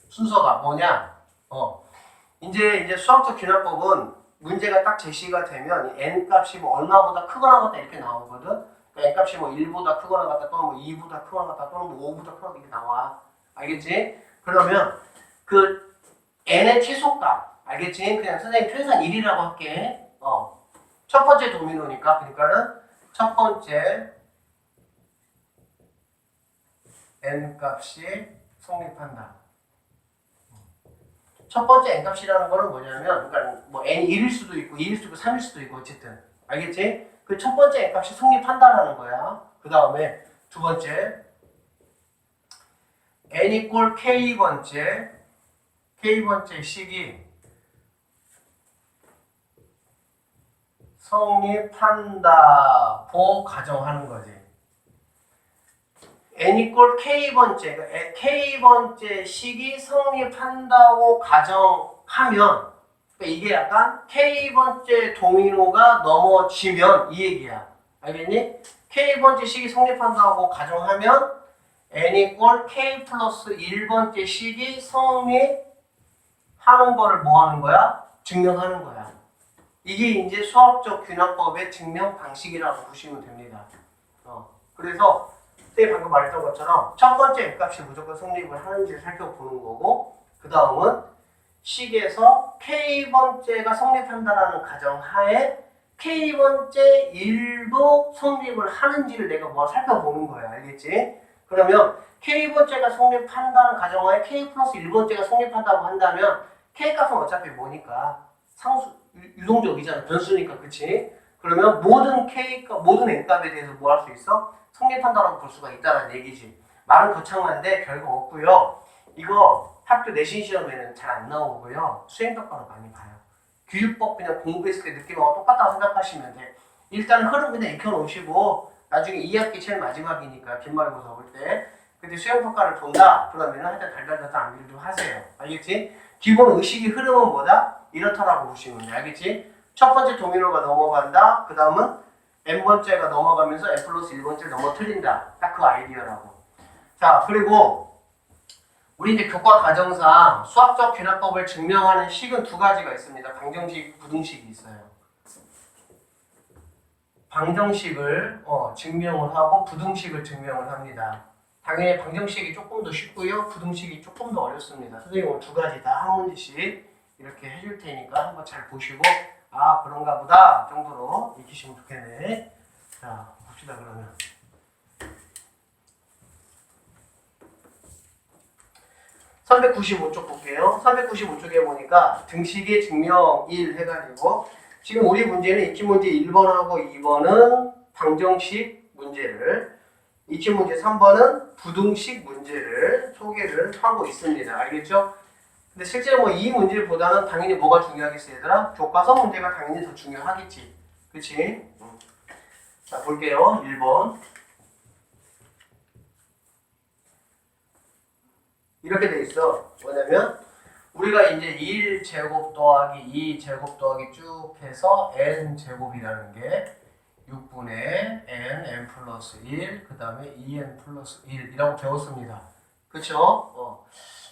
순서가 뭐냐? 이제 수학적 귀납법은 문제가 딱 제시가 되면 n 값이 뭐 얼마보다 크거나 같다 이렇게 나오거든. 그러니까 n 값이 뭐 1보다 크거나 같다 또는 뭐 2보다 크거나 같다 또는 뭐 5보다 크거나 이렇게 나와. 알겠지? 그러면 그 n의 최소값 알겠지? 그냥 선생님 최소한 1이라고 할게. 첫 번째 도미노니까 그러니까는 첫 번째 n 값이 성립한다. 첫 번째 n 값이라는 거는 뭐냐면, 그러니까 뭐 n이 1일 수도 있고 2일 수도 있고 3일 수도 있고 어쨌든 알겠지? 그 첫 번째 n 값이 성립한다라는 거야. 그 다음에 두 번째 n 이꼴 k번째 식이 성립한다고 가정하는 거지. n 이꼴 k번째, 그러니까 k번째 식이 성립한다고 가정하면, 그러니까 이게 약간 k번째 도미노가 넘어지면 이 얘기야. 알겠니? k번째 식이 성립한다고 가정하면 n 이꼴 k 플러스 1번째 식이 성립하는 거를 뭐 하는 거야? 증명하는 거야. 이게 이제 수학적 균합법의 증명 방식이라고 보시면 됩니다. 그래서 선생님이 방금 말했던 것처럼 첫 번째 n값이 무조건 성립을 하는지를 살펴보는 거고, 그 다음은 식에서 k번째가 성립한다라는 가정하에 k번째 일도 성립을 하는지를 내가 뭐 살펴보는 거야. 알겠지? 그러면 k번째가 성립한다는 가정하에 k 플러스 1번째가 성립한다고 한다면 k값은 어차피 뭐니까 상수 유동적이잖아. 변수니까. 그치? 그러면 모든 k값, 모든 n값에 대해서 뭐 할 수 있어? 성립한다라고 볼 수가 있다는 얘기지. 말은 거창한데 결과 없고요. 이거 학교 내신 시험에는 잘 안 나오고요. 수행평가로 많이 봐요. 교육법 그냥 공부했을 때 느낌하고 똑같다고 생각하시면 돼. 일단 흐름 그냥 익혀놓으시고 나중에 2학기 제일 마지막이니까 빈말고사 올 때 근데 수행평가를 본다? 그러면은 하여튼 달달달달 암기를 좀 하세요. 알겠지? 기본 의식이 흐름은 뭐다? 이렇다라고 보시면 돼. 알겠지? 첫 번째 도미노가 넘어간다. 그 다음은 n번째가 넘어가면서 n 플러스 1번째를 넘어뜨린다. 딱 그 아이디어라고. 자, 그리고 우리 이제 교과 과정상 수학적 균합법을 증명하는 식은 두 가지가 있습니다. 방정식, 부등식이 있어요. 방정식을 증명을 하고 부등식을 증명을 합니다. 당연히 방정식이 조금 더 쉽고요. 부등식이 조금 더 어렵습니다. 선생님 오늘 두 가지 다 한 문제씩 이렇게 해줄 테니까 한번 잘 보시고 아 그런가 보다 정도로 익히시면 좋겠네. 자 봅시다 그러면. 395쪽 볼게요. 395쪽에 보니까 등식의 증명 1 해가지고 지금 우리 문제는 익히 문제 1번하고 2번은 방정식 문제를 익히 문제 3번은 부등식 문제를 소개를 하고 있습니다. 알겠죠? 근데 실제로 뭐 이 문제보다는 당연히 뭐가 중요하겠어 얘들아? 교과서 문제가 당연히 더 중요하겠지. 그치? 자 볼게요. 1번 이렇게 돼 있어. 뭐냐면 우리가 이제 1제곱 더하기 2제곱 더하기 쭉 해서 n제곱이라는 게 6분의 n 플러스 1, 그 다음에 2n 플러스 1이라고 배웠습니다. 그쵸?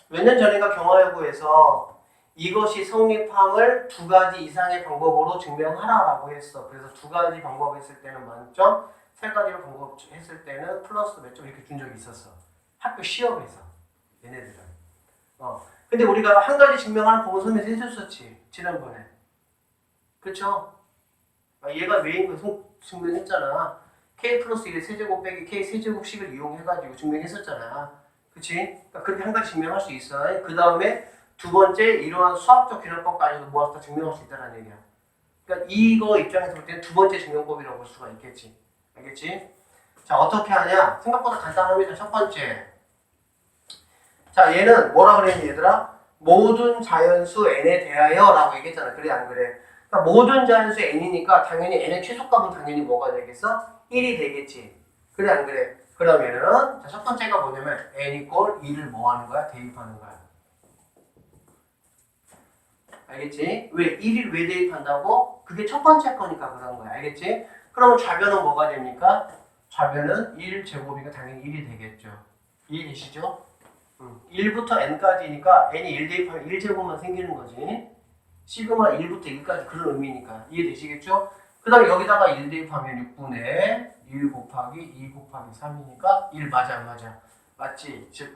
몇 년 전인가 경화여고에서 이것이 성립함을 두 가지 이상의 방법으로 증명하라라고 했어. 그래서 두 가지 방법 했을 때는 만점, 세 가지로 방법 했을 때는 플러스 몇 점 이렇게 준 적이 있었어. 학교 시험에서. 얘네들은. 근데 우리가 한 가지 증명하는 법은 설명해 해줬었지. 지난번에. 그쵸? 얘가 메인 거 증명했잖아. k 플러스 1의 세제곱 빼기 k 세제곱식을 이용해가지고 증명했었잖아. 그치? 그러니까 그렇게 한 가지 증명할 수 있어. 그 다음에 두 번째 이러한 수학적 균형법까지도 모아서 다 증명할 수 있다는 얘기야. 그러니까 이거 입장에서 볼 때는 두 번째 증명법이라고 볼 수가 있겠지. 알겠지? 자 어떻게 하냐? 생각보다 간단합니다. 첫 번째. 자 얘는 뭐라 그랬니 얘들아? 모든 자연수 n에 대하여 라고 얘기했잖아. 그래 안 그래? 그러니까 모든 자연수 n이니까 당연히 n의 최소값은 당연히 뭐가 되겠어? 1이 되겠지. 그래 안 그래? 그러면은 자, 첫 번째가 뭐냐면 n 이꼴 2를 뭐 하는 거야? 대입하는 거야. 알겠지? 왜? 1을 왜 대입한다고? 그게 첫 번째 거니까 그런 거야. 알겠지? 그러면 좌변은 뭐가 됩니까? 좌변은 1제곱이니까 당연히 1이 되겠죠. 이해되시죠? 1부터 n까지니까 n이 1 대입하면 1제곱만 생기는 거지. 시그마 1부터 1까지 그런 의미니까. 이해되시겠죠? 그 다음에 여기다가 1 대입하면 6분의 1 곱하기 2 곱하기 3이니까 1 맞아 안 맞아? 맞지? 즉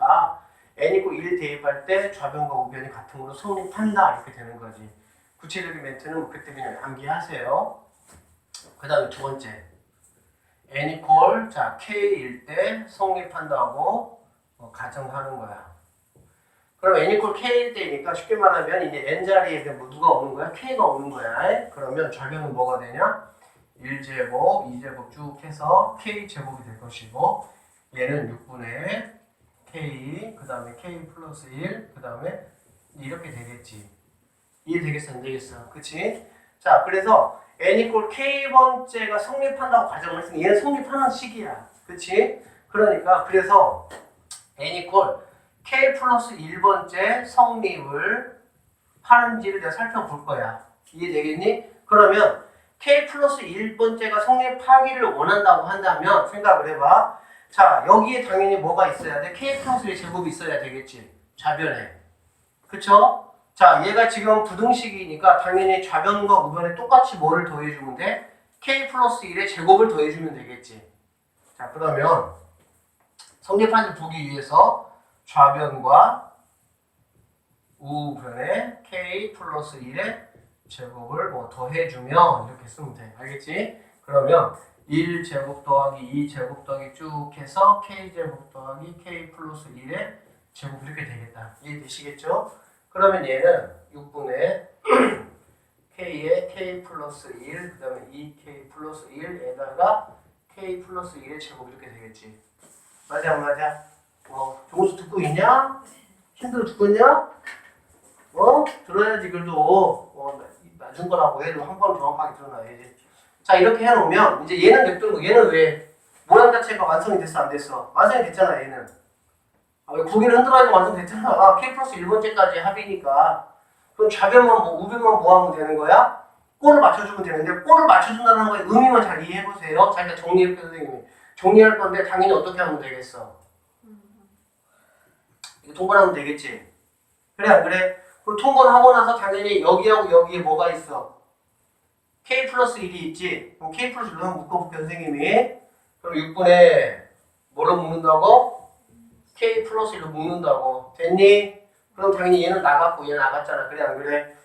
n 이고 1 대입할 때 좌변과 우변이 같은 걸로 성립한다 이렇게 되는 거지. 구체적인 멘트는 그때 그냥 암기하세요. 그 다음에 두 번째 n 이퀄 자 k일 때 성립한다고 가정하는 거야. 그럼 n 이퀄 k일 때니까 쉽게 말하면 이제 n 자리에 누가 오는 거야? k가 오는 거야. 그러면 좌변은 뭐가 되냐? 1제곱, 2제곱 쭉 해서 k제곱이 될 것이고 얘는 6분의 k, 그 다음에 k 플러스 1, 그 다음에 이렇게 되겠지. 이해되겠어? 안 되겠어? 그치? 자, 그래서 n 이퀄 k번째가 성립한다고 가정을 했으니 얘는 성립하는 식이야. 그치? 그러니까 그래서 n 이퀄 k 플러스 1번째 성립을 하는지를 내가 살펴볼 거야. 이해되겠니? 그러면 k 플러스 1번째가 성립하기를 원한다고 한다면 생각을 해봐. 자, 여기에 당연히 뭐가 있어야 돼? k 플러스 1 제곱이 있어야 되겠지. 좌변에. 그쵸? 자, 얘가 지금 부등식이니까 당연히 좌변과 우변에 똑같이 뭐를 더해주면 돼? k 플러스 1의 제곱을 더해주면 되겠지. 자, 그러면 성립한지 보기 위해서 좌변과 우변에 k 플러스 1의 제곱을 더해주면 이렇게 쓰면 돼. 알겠지? 그러면 1제곱 더하기 2제곱 더하기 쭉 해서 k제곱 더하기 k 플러스 1의 제곱 이렇게 되겠다. 이해되시겠죠? 그러면 얘는 6분의 k에 k 플러스 1, 그 다음에 2k 플러스 1에다가 k 플러스 1의 제곱 이렇게 되겠지. 맞아 안 맞아? 종수 듣고 있냐? 힘들어 죽겠냐? 들어야지 그래도 낮은 거라고 해도 한 번 정확하게 들어놔야지. 자, 이렇게 해놓으면 이제 얘는 냅두는 거. 얘는 왜? 모양 자체가 완성이 됐어 안 됐어? 완성이 됐잖아 얘는. 왜 고개를 흔들어야지 완성됐잖아. k 플러스 1번째까지 합이니까. 그럼 좌변만 우변만 뭐 하면 되는 거야? 꼴을 맞춰주면 되는데 꼴을 맞춰준다는 거에 의미만 잘 이해해보세요. 자기가 정리해볼게 선생님이. 정리할 건데 당연히 어떻게 하면 되겠어? 이거 통분하면 되겠지? 그래 안 그래? 그럼 통분하고 나서 당연히 여기하고 여기에 뭐가 있어? k 플러스 1이 있지? 그럼 k 플러스 1로 묶어볼게 선생님이. 그럼 6분의 뭐로 묶는다고? k 플러스 1로 묶는다고. 됐니? 그럼 당연히 얘는 나갔고 얘는 나갔잖아. 그래 안 그래?